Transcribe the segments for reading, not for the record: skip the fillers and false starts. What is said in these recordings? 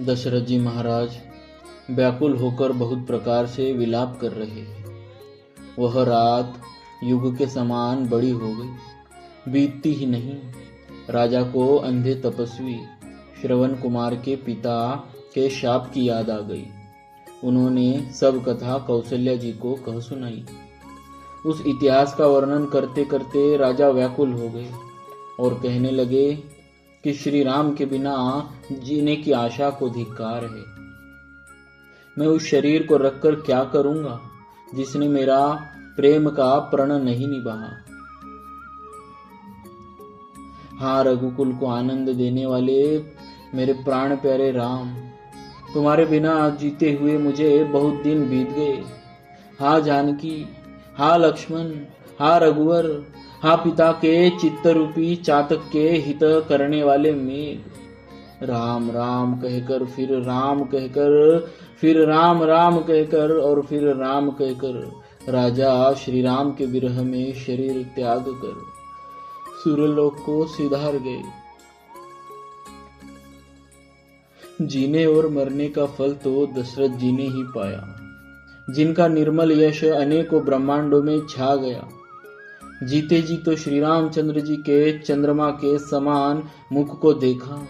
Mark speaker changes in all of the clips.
Speaker 1: दशरथ जी महाराज व्याकुल होकर बहुत प्रकार से विलाप कर रहे हैं। वह रात युग के समान बड़ी हो गई, बीतती ही नहीं। राजा को अंधे तपस्वी श्रवण कुमार के पिता के शाप की याद आ गई। उन्होंने सब कथा कौशल्या जी को कह सुनाई। उस इतिहास का वर्णन करते करते राजा व्याकुल हो गए और कहने लगे कि श्री राम के बिना जीने की आशा को धिक्कार है। मैं उस शरीर को रखकर क्या करूंगा जिसने मेरा प्रेम का प्रण नहीं निभाया। हाँ, रघुकुल को आनंद देने वाले मेरे प्राण प्यारे राम, तुम्हारे बिना जीते हुए मुझे बहुत दिन बीत गए। हाँ जानकी, हाँ लक्ष्मण, हाँ रघुवर, हाँ पिता के चित्त रूपी चातक के हित करने वाले मेघ। राम राम कहकर फिर राम कहकर, फिर राम राम कहकर और फिर राम कहकर राजा श्री राम के विरह में शरीर त्याग कर सूर्यलोक को सिधार गए। जीने और मरने का फल तो दशरथ जी ने ही पाया, जिनका निर्मल यश अनेकों ब्रह्मांडों में छा गया। जीते जी तो श्री रामचंद्र जी के चंद्रमा के समान मुख को देखा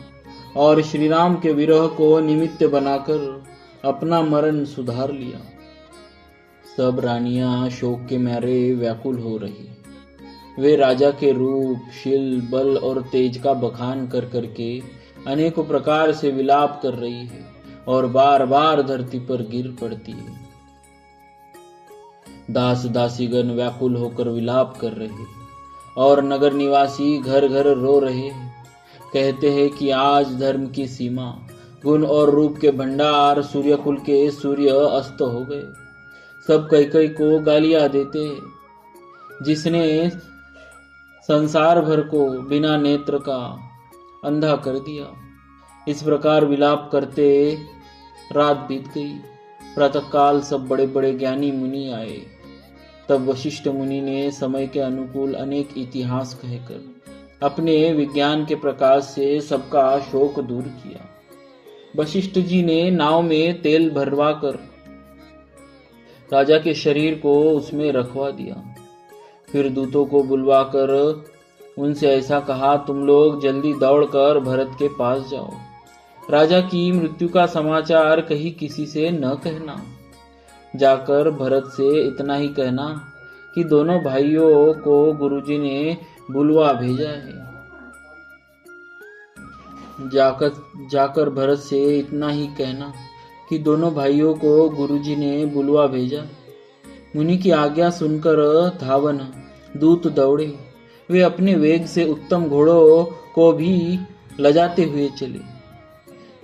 Speaker 1: और श्री राम के विरह को निमित्त बनाकर अपना मरण सुधार लिया। सब रानियां शोक के मारे व्याकुल हो रही। वे राजा के रूप, शील, बल और तेज का बखान कर करके अनेकों प्रकार से विलाप कर रही है और बार बार धरती पर गिर पड़ती है। दास दासीगण व्याकुल होकर विलाप कर रहे और नगर निवासी घर घर रो रहे हैं। कहते हैं कि आज धर्म की सीमा, गुण और रूप के भंडार, सूर्यकुल के सूर्य अस्त हो गए। सब कैकई को गालियां देते हैं, जिसने संसार भर को बिना नेत्र का अंधा कर दिया। इस प्रकार विलाप करते रात बीत गई। प्रातःकाल सब बड़े बड़े ज्ञानी मुनि आए। तब वशिष्ठ मुनि ने समय के अनुकूल अनेक इतिहास कहकर अपने विज्ञान के प्रकाश से सबका शोक दूर किया। वशिष्ठ जी ने नाव में तेल भरवा कर राजा के शरीर को उसमें रखवा दिया। फिर दूतों को बुलवाकर उनसे ऐसा कहा, तुम लोग जल्दी दौड़कर भरत के पास जाओ। राजा की मृत्यु का समाचार कहीं किसी से न कहना। जाकर भरत से इतना ही कहना कि दोनों भाइयों को गुरुजी ने बुलवा भेजा है। जाकर भरत से इतना ही कहना कि दोनों भाइयों को गुरुजी ने बुलवा भेजा। मुनि की आज्ञा सुनकर धावन दूत दौड़े। वे अपने वेग से उत्तम घोड़ों को भी लजाते हुए चले।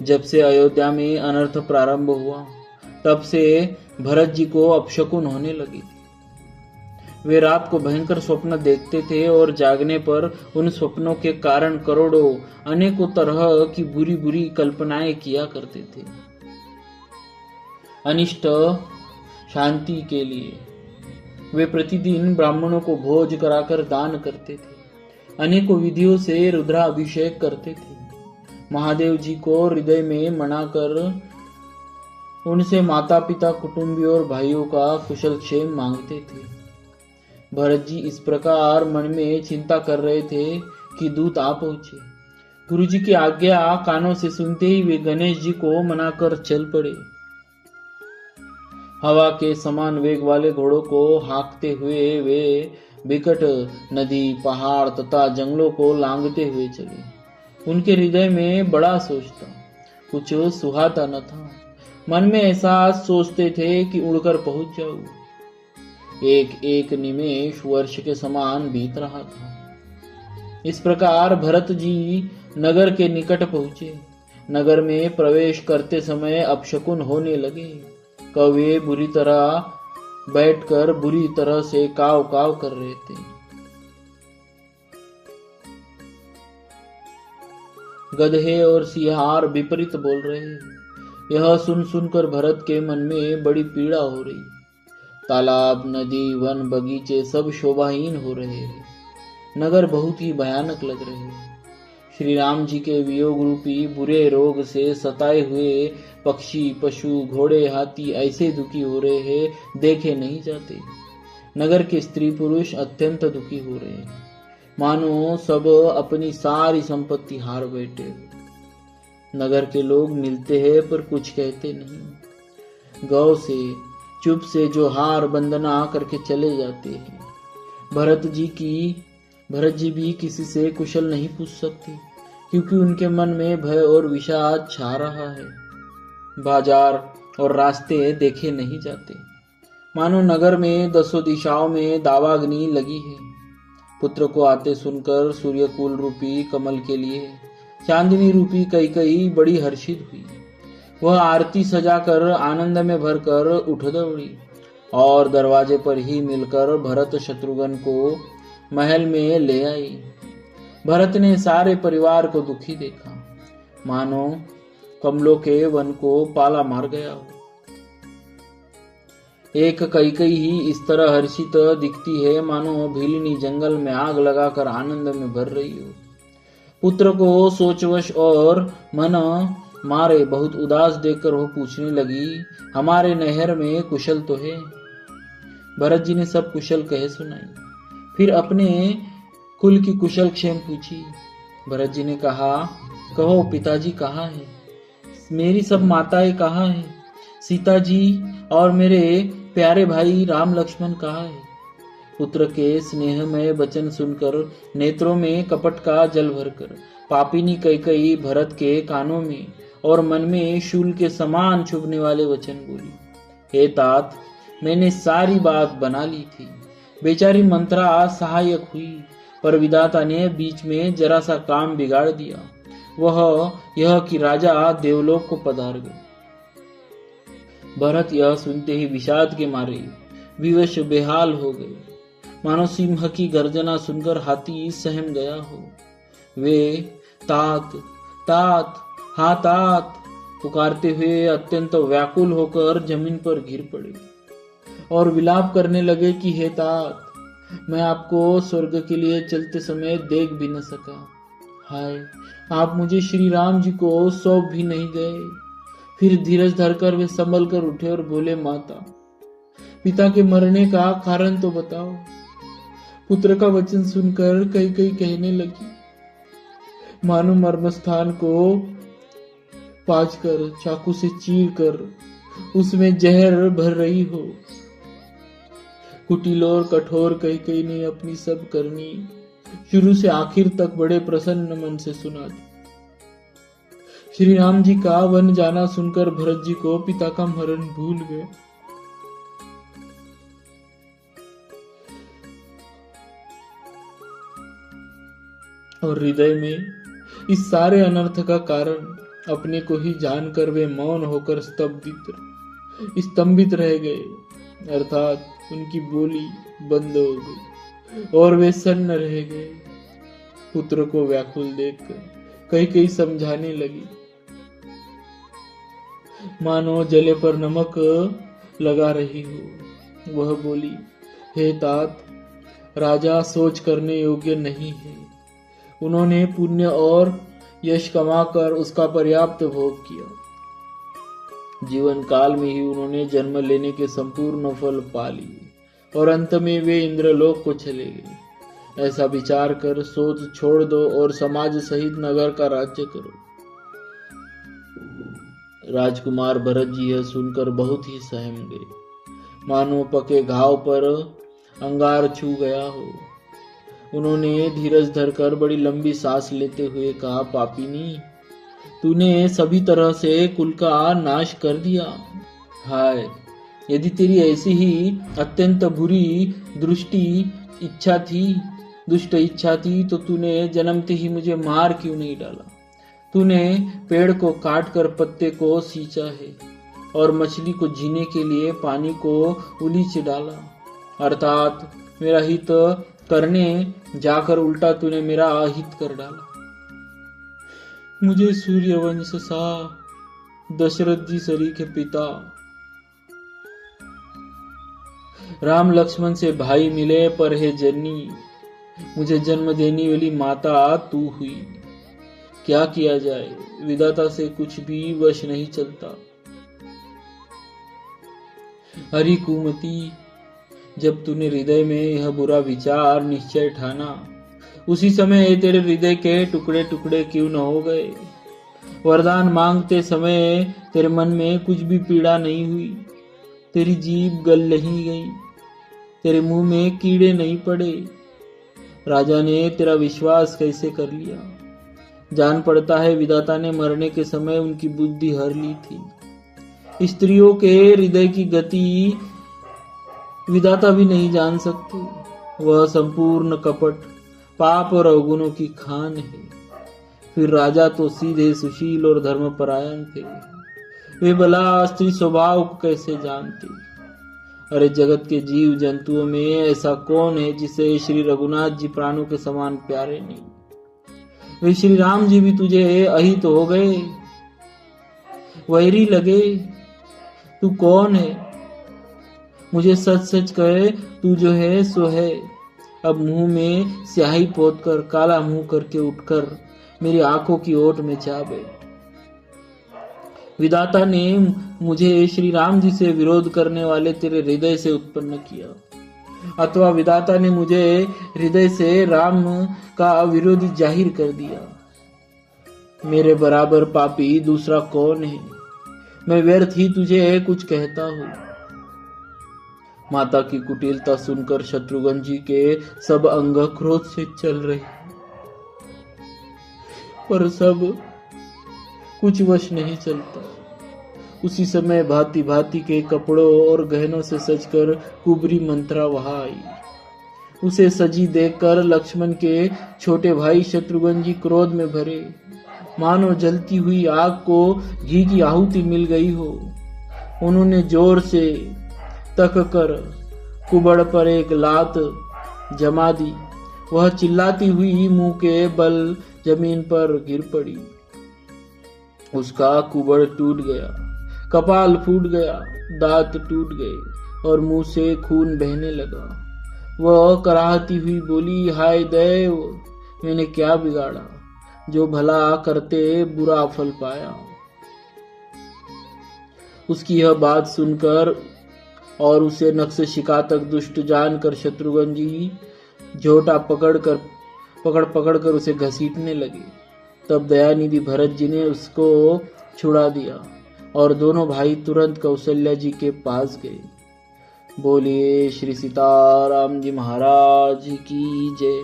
Speaker 1: जब से अयोध्या में अनर्थ प्रारंभ हुआ, तब से भरत जी को अपशकुन होने लगी थी। वे रात को भयंकर स्वप्न देखते थे और जागने पर उन स्वप्नों के कारण करोड़ों अनेकों तरह की बुरी बुरी कल्पनाएं किया करते थे। अनिष्ट शांति के लिए वे प्रतिदिन ब्राह्मणों को भोज कराकर दान करते थे। अनेकों विधियों से रुद्राभिषेक करते थे। महादेव जी को हृदय में मनाकर उनसे माता पिता, कुटुंबी और भाइयों का कुशल क्षेम मांगते थे। भरत जी इस प्रकार मन में चिंता कर रहे थे कि दूत आ पहुंचे। गुरुजी की आज्ञा कानों से सुनते ही वे गणेश जी को मनाकर चल पड़े। हवा के समान वेग वाले घोड़ों को हाँकते हुए वे विकट नदी, पहाड़ तथा जंगलों को लांघते हुए चले। उनके हृदय में बड़ा सोच था, कुछ सुहाता न था। मन में ऐसा सोचते थे कि उड़कर पहुंच जाऊं। एक एक निमेष वर्ष के समान बीत रहा था। इस प्रकार भरत जी नगर के निकट पहुंचे। नगर में प्रवेश करते समय अपशकुन होने लगे। कौवे बुरी तरह बैठकर बुरी तरह से काव काव कर रहे थे। गधे और सिंहार विपरीत बोल रहे। यह सुन सुनकर भरत के मन में बड़ी पीड़ा हो रही। तालाब, नदी, वन, बगीचे सब शोभाहीन हो रहे हैं। नगर बहुत ही भयानक लग रहे हैं। श्री राम जी के वियोग रूपी बुरे रोग से सताए हुए पक्षी, पशु, घोड़े, हाथी ऐसे दुखी हो रहे हैं, देखे नहीं जाते। नगर के स्त्री पुरुष अत्यंत दुखी हो रहे हैं, मानो सब अपनी सारी संपत्ति हार बैठे। नगर के लोग मिलते हैं पर कुछ कहते नहीं। गौ से चुप से जो हार वंदना करके चले जाते हैं। भरत जी भी किसी से कुशल नहीं पूछ सकते, क्योंकि उनके मन में भय और विषाद छा रहा है। बाजार और रास्ते देखे नहीं जाते, मानो नगर में दसों दिशाओं में दावाग्नि लगी है। पुत्र को आते सुनकर सूर्यकुल रूपी कमल के लिए चांदनी रूपी कैकेयी बड़ी हर्षित हुई। वह आरती सजाकर आनंद में भरकर उठ दौड़ी और दरवाजे पर ही मिलकर भरत शत्रुघ्न को महल में ले आई। भरत ने सारे परिवार को दुखी देखा, मानो कमलों के वन को पाला मार गया हो। एक कैकेयी ही इस तरह हर्षित दिखती है, मानो भीलिनी जंगल में आग लगाकर आनंद में भर रही हो। पुत्र को सोचवश और मन मारे बहुत उदास देखकर वो पूछने लगी, हमारे नहर में कुशल तो है? भरत जी ने सब कुशल कहे सुनाई, फिर अपने कुल की कुशल क्षेम पूछी। भरत जी ने कहा, कहो पिताजी कहाँ है? मेरी सब माताएं कहाँ है? सीता जी और मेरे प्यारे भाई राम लक्ष्मण कहाँ है? पुत्र के स्नेहमय वचन सुनकर नेत्रों में कपट का जल भरकर पापिनी कैकेयी भरत के कानों में और मन में शूल के समान चुभने वाले वचन बोली, हे तात, मैंने सारी बात बना ली थी। बेचारी मंत्रा सहायक हुई, पर विधाता ने बीच में जरा सा काम बिगाड़ दिया। वह यह कि राजा देवलोक को पधार गए। भरत यह सुनते ही विषाद के मारे विवश बेहाल हो गए, मानो सिंह की गर्जना सुनकर हाथी सहम गया हो। वे तात तात हाँ तात पुकारते हुए अत्यंत व्याकुल होकर जमीन पर गिर पड़े और विलाप करने लगे कि हे तात, मैं आपको स्वर्ग के लिए चलते समय देख भी न सका। हाय, आप मुझे श्री राम जी को सौंप भी नहीं गए। फिर धीरज धरकर वे संभल कर उठे और बोले, माता, पिता के मरने का कारण तो बताओ। पुत्र का वचन सुनकर कैकेयी कहने लगी, मानो मर्मस्थान को पाँचकर चाकू से चीर कर उसमें जहर भर रही हो। कुटिल और कठोर कैकेयी ने अपनी सब करनी शुरू से आखिर तक बड़े प्रसन्न मन से सुना दी। श्री राम जी का वन जाना सुनकर भरत जी को पिता का मरण भूल गए। और हृदय में इस सारे अनर्थ का कारण अपने को ही जानकर वे मौन होकर स्तंभित रह गए, अर्थात उनकी बोली बंद हो गई और वे सन्न रह गए। पुत्र को व्याकुल देखकर कैकेयी समझाने लगी, मानो जले पर नमक लगा रही हो। वह बोली, हे तात, राजा सोच करने योग्य नहीं है। उन्होंने पुण्य और यश कमाकर उसका पर्याप्त भोग किया। जीवन काल में ही उन्होंने जन्म लेने के संपूर्ण फल पा लिए और अंत में वे इंद्रलोक को चले गए। ऐसा विचार कर सोच छोड़ दो और समाज सहित नगर का राज्य करो। राजकुमार भरत जी यह सुनकर बहुत ही सहम गए, मानो पके घाव पर अंगार छू गया हो। उन्होंने धीरज धरकर बड़ी लंबी सांस लेते हुए कहा, पापिनी, तूने सभी तरह से कुल का नाश कर दिया। हाय, यदि तेरी ऐसी ही अत्यंत बुरी दुष्ट इच्छा थी तो तूने जन्मते ही मुझे मार क्यों नहीं डाला? तूने पेड़ को काट कर पत्ते को सींचा है और मछली को जीने के लिए पानी को उलीच डाला, अर्थात मेरा हित करने जाकर उल्टा तूने मेरा अहित कर डाला। मुझे सूर्यवंश सा दशरथ जी सरीखे पिता राम लक्ष्मण से भाई मिले, पर हे जननी, मुझे जन्म देने वाली माता तू हुई। क्या किया जाए, विधाता से कुछ भी वश नहीं चलता। हरि कुमति, जब तूने हृदय में यह बुरा विचार निश्चय ठाना, उसी समय तेरे हृदय के टुकड़े टुकड़े क्यों न हो गए। वरदान मांगते समय तेरे मन में कुछ भी पीड़ा नहीं हुई, तेरी जीभ गल नहीं गई, तेरे मुंह में कीड़े नहीं पड़े। राजा ने तेरा विश्वास कैसे कर लिया। जान पड़ता है विधाता ने मरने के समय उनकी बुद्धि हर ली थी। स्त्रियों के हृदय की गति विधाता भी नहीं जान सकते। वह संपूर्ण कपट, पाप और अवगुणों की खान है। फिर राजा तो सीधे सुशील और धर्मपरायण थे, वे भला स्त्री स्वभाव को कैसे जानते। अरे जगत के जीव जंतुओं में ऐसा कौन है जिसे श्री रघुनाथ जी प्राणों के समान प्यारे नहीं। वे श्री राम जी भी तुझे अहित हो गए, वैरी लगे। तू कौन है, मुझे सच सच कहे, तू जो है सो है। अब मुंह में स्याही पोत कर, काला मुंह करके उठकर मेरी आंखों की ओट में जा बैठ। विधाता ने मुझे श्री राम जी से विरोध करने वाले तेरे हृदय से उत्पन्न किया, अथवा विधाता ने मुझे हृदय से राम का विरोधी जाहिर कर दिया। मेरे बराबर पापी दूसरा कौन है, मैं व्यर्थ ही तुझे कुछ कहता हूँ। माता की कुटिलता सुनकर शत्रुघ्न जी के सब अंग क्रोध से चल रहे, पर सब कुछ वश नहीं चलता। उसी समय भांति भांति के कपड़ों और गहनों से सजकर कुबरी मंत्रा वहां आई। उसे सजी देखकर लक्ष्मण के छोटे भाई शत्रुघ्न जी क्रोध में भरे, मानो जलती हुई आग को घी की आहुति मिल गई हो। उन्होंने जोर से तक कर कुबड़ पर एक लात जमा दी। वह चिल्लाती हुई मुंह के बल जमीन पर गिर पड़ी। उसका कुबड़ टूट गया, कपाल फूट गया, दांत टूट गए और मुंह से खून बहने लगा। वह कराहती हुई बोली, हाय देव, मैंने क्या बिगाड़ा जो भला करते बुरा फल पाया। उसकी यह बात सुनकर और उसे नक्श शिका तक दुष्ट जानकर शत्रुघ्न जी झोटा पकड़ पकड़ उसे घसीटने लगे। तब दयानिधि भरत जी ने उसको छुड़ा दिया और दोनों भाई तुरंत कौशल्या जी के पास गए। बोलिए श्री सीताराम जी महाराज की जय।